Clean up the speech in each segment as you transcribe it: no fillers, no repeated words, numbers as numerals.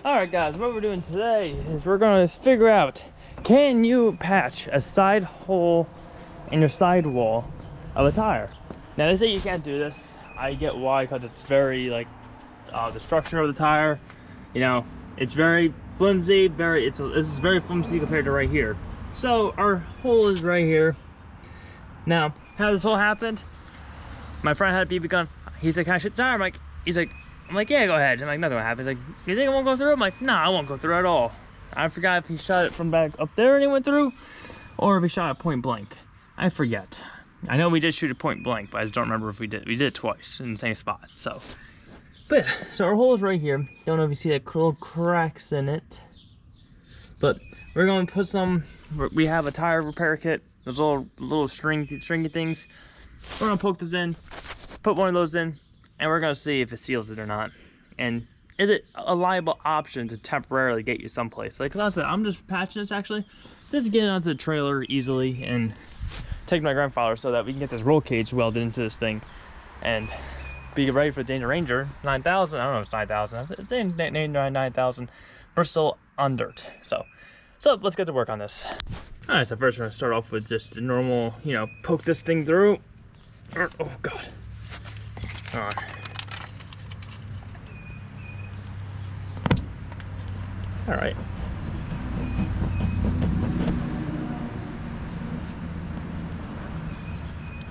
Alright guys, what we're doing today is we're gonna figure out, can you patch a side hole in your sidewall of a tire? Now they say you can't do this. I get why, because it's very like the structure of the tire, you know, it's very flimsy, this is very flimsy compared to right here. So our hole is right here. Now, how this all happened, my friend had a BB gun. He's like, can I shoot the tire? I'm like, yeah, go ahead. I'm like, nothing will happen. He's like, you think it won't go through? I'm like, nah, I won't go through at all. I forgot if he shot it from back up there and it went through, or if he shot it point blank. I forget. I know we did shoot it point blank, but I just don't remember if we did. We did it twice in the same spot, so. But yeah, so our hole is right here. Don't know if you see that little cracks in it. But we're going to put some, we have a tire repair kit. Those little stringy things. We're going to poke this in, put one of those in, and we're gonna see if it seals it or not. And is it a liable option to temporarily get you someplace? Like I said, I'm just patching this actually, just to get it onto the trailer easily and take my grandfather so that we can get this roll cage welded into this thing and be ready for the Danger Ranger 9000. I don't know if it's 9000. It's in 9000 Bristol on dirt. So let's get to work on this. All right, so first we're gonna start off with just a normal, you know, poke this thing through. Oh God. On. All right.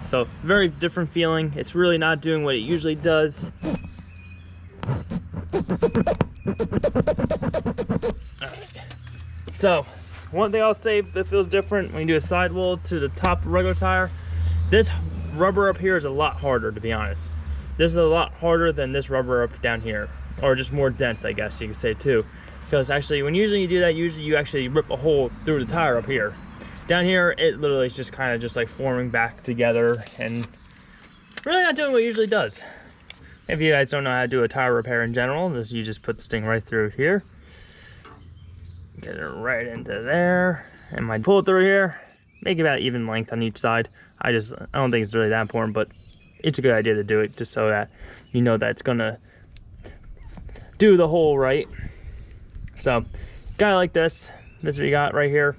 So very different feeling. It's really not doing what it usually does. All right. So one thing I'll say that feels different when you do a sidewall to the top regular tire, this rubber up here is a lot harder, to be honest. This is a lot harder than this rubber up down here, or just more dense, I guess you could say too. Because actually, when usually you do that, usually you actually rip a hole through the tire up here. Down here, it literally is just kind of just like forming back together and really not doing what it usually does. If you guys don't know how to do a tire repair in general, you just put this thing right through here. Get it right into there, and might pull it through here. Make about even length on each side. I don't think it's really that important, but it's a good idea to do it just so that you know that it's gonna do the hole right. So, got it like this. This is what you got right here.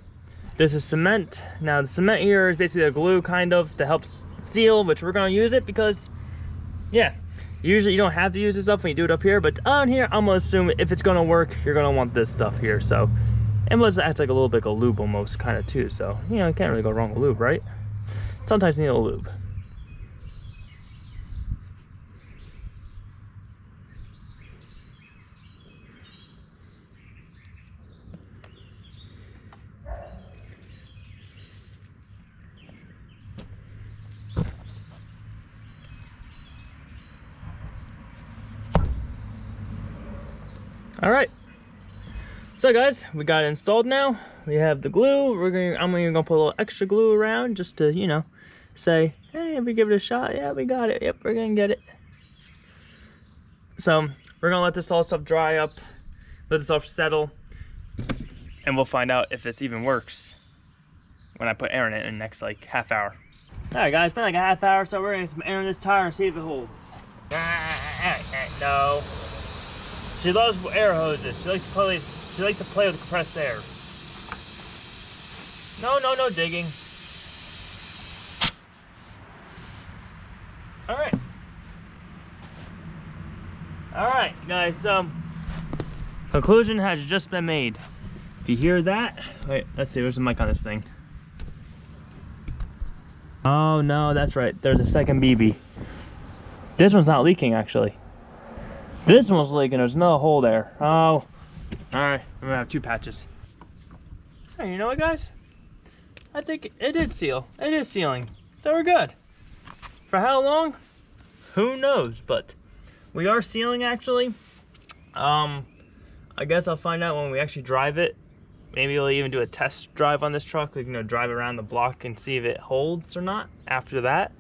This is cement. Now the cement here is basically a glue kind of that helps seal, which we're gonna use it because, yeah, usually you don't have to use this stuff when you do it up here, but on here, I'm gonna assume if it's gonna work, you're gonna want this stuff here. So, it must act like a little bit of lube almost kind of too. So, you know, you can't really go wrong with lube, right? Sometimes you need a lube. All right, so guys, we got it installed now. We have the glue. I'm gonna put a little extra glue around just to, you know, say, hey, we give it a shot. Yeah, we got it. Yep, we're gonna get it. So we're gonna let this all stuff dry up, let this all settle, and we'll find out if this even works when I put air in it in the next like half hour. All right, guys, it's been like a half hour, so we're gonna get some air in this tire and see if it holds. No. She loves air hoses. She likes to play with compressed air. No digging. All right, guys. Conclusion has just been made. If you hear that, wait. Let's see. Where's the mic on this thing? Oh no, that's right. There's a second BB. This one's not leaking actually. This one's leaking, there's no hole there. Oh, all right, I'm gonna have two patches. So you know what, guys? I think it did seal. It is sealing, so we're good. For how long? Who knows, but we are sealing actually. I guess I'll find out when we actually drive it. Maybe we'll even do a test drive on this truck. We can drive around the block and see if it holds or not after that.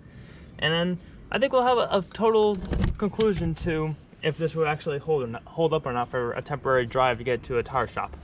And then I think we'll have a total conclusion to if this would actually hold up or not for a temporary drive to get to a tire shop.